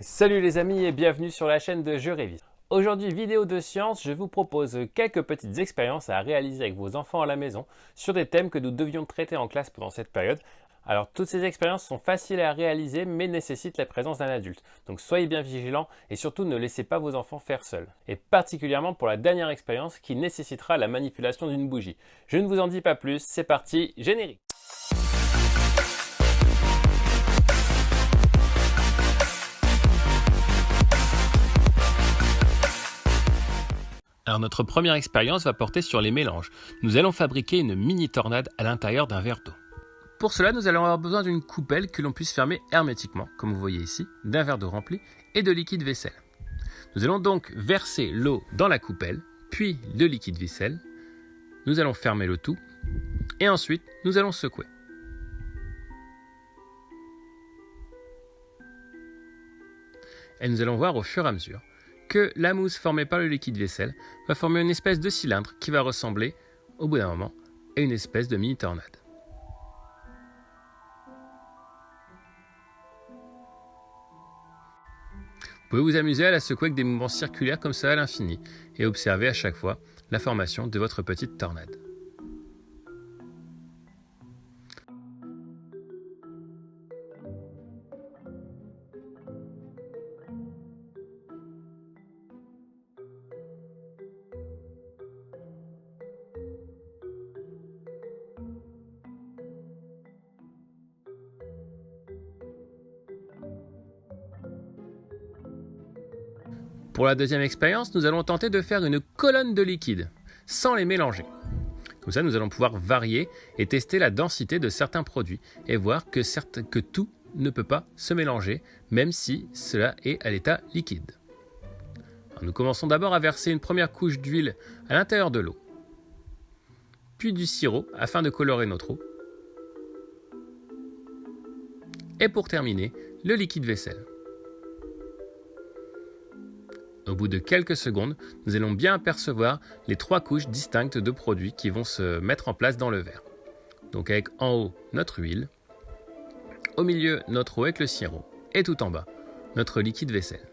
Salut les amis et bienvenue sur la chaîne de Je Révise. Aujourd'hui, vidéo de science, je vous propose quelques petites expériences à réaliser avec vos enfants à la maison sur des thèmes que nous devions traiter en classe pendant cette période. Alors toutes ces expériences sont faciles à réaliser mais nécessitent la présence d'un adulte. Donc soyez bien vigilants et surtout ne laissez pas vos enfants faire seuls. Et particulièrement pour la dernière expérience qui nécessitera la manipulation d'une bougie. Je ne vous en dis pas plus, c'est parti, générique! Alors notre première expérience va porter sur les mélanges. Nous allons fabriquer une mini tornade à l'intérieur d'un verre d'eau. Pour cela, nous allons avoir besoin d'une coupelle que l'on puisse fermer hermétiquement, comme vous voyez ici, d'un verre d'eau rempli et de liquide vaisselle. Nous allons donc verser l'eau dans la coupelle, puis le liquide vaisselle. Nous allons fermer le tout et ensuite nous allons secouer. Et nous allons voir au fur et à mesure que la mousse formée par le liquide vaisselle va former une espèce de cylindre qui va ressembler, au bout d'un moment, à une espèce de mini-tornade. Vous pouvez vous amuser à la secouer avec des mouvements circulaires comme ça à l'infini et observer à chaque fois la formation de votre petite tornade. Pour la deuxième expérience, nous allons tenter de faire une colonne de liquide, sans les mélanger. Comme ça, nous allons pouvoir varier et tester la densité de certains produits et voir que tout ne peut pas se mélanger, même si cela est à l'état liquide. Alors, nous commençons d'abord à verser une première couche d'huile à l'intérieur de l'eau, puis du sirop afin de colorer notre eau, et pour terminer, le liquide vaisselle. Au bout de quelques secondes, nous allons bien apercevoir les trois couches distinctes de produits qui vont se mettre en place dans le verre. Donc avec en haut notre huile, au milieu notre eau avec le sirop et tout en bas notre liquide vaisselle.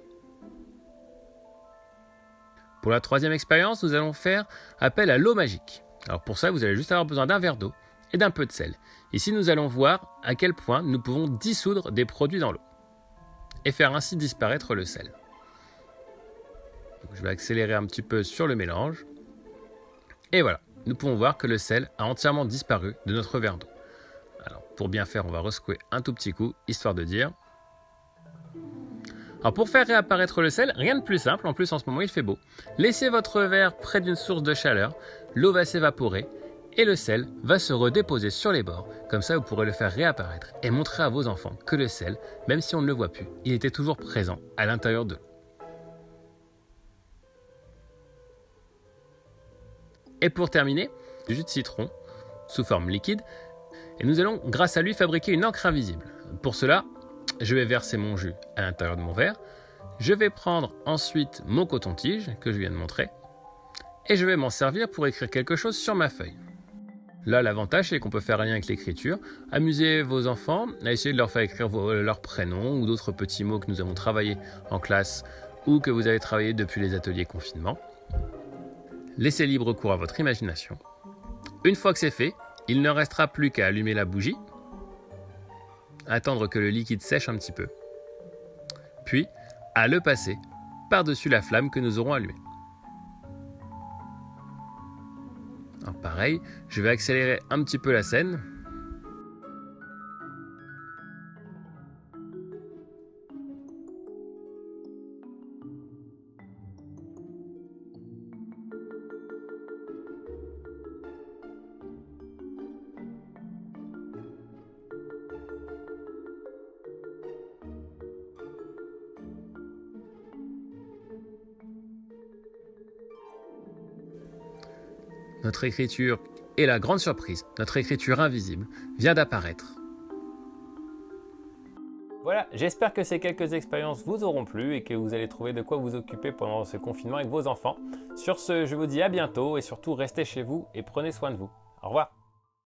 Pour la troisième expérience, nous allons faire appel à l'eau magique. Alors pour ça, vous allez juste avoir besoin d'un verre d'eau et d'un peu de sel. Ici, nous allons voir à quel point nous pouvons dissoudre des produits dans l'eau et faire ainsi disparaître le sel. Donc, je vais accélérer un petit peu sur le mélange. Et voilà, nous pouvons voir que le sel a entièrement disparu de notre verre d'eau. Alors, pour bien faire, on va resecouer un tout petit coup, histoire de dire. Alors, pour faire réapparaître le sel, rien de plus simple. En plus, en ce moment, il fait beau. Laissez votre verre près d'une source de chaleur. L'eau va s'évaporer et le sel va se redéposer sur les bords. Comme ça, vous pourrez le faire réapparaître et montrer à vos enfants que le sel, même si on ne le voit plus, il était toujours présent à l'intérieur de l'eau. Et pour terminer, du jus de citron sous forme liquide. Et nous allons, grâce à lui, fabriquer une encre invisible. Pour cela, je vais verser mon jus à l'intérieur de mon verre. Je vais prendre ensuite mon coton-tige que je viens de montrer. Et je vais m'en servir pour écrire quelque chose sur ma feuille. Là, l'avantage, c'est qu'on peut faire un lien avec l'écriture. Amusez vos enfants à essayer de leur faire écrire leur prénom ou d'autres petits mots que nous avons travaillés en classe ou que vous avez travaillé depuis les ateliers confinement. Laissez libre cours à votre imagination. Une fois que c'est fait, il ne restera plus qu'à allumer la bougie, attendre que le liquide sèche un petit peu, puis à le passer par-dessus la flamme que nous aurons allumée. Alors pareil, je vais accélérer un petit peu la scène. Notre écriture est la grande surprise. Notre écriture invisible vient d'apparaître. Voilà, j'espère que ces quelques expériences vous auront plu et que vous allez trouver de quoi vous occuper pendant ce confinement avec vos enfants. Sur ce, je vous dis à bientôt et surtout restez chez vous et prenez soin de vous. Au revoir.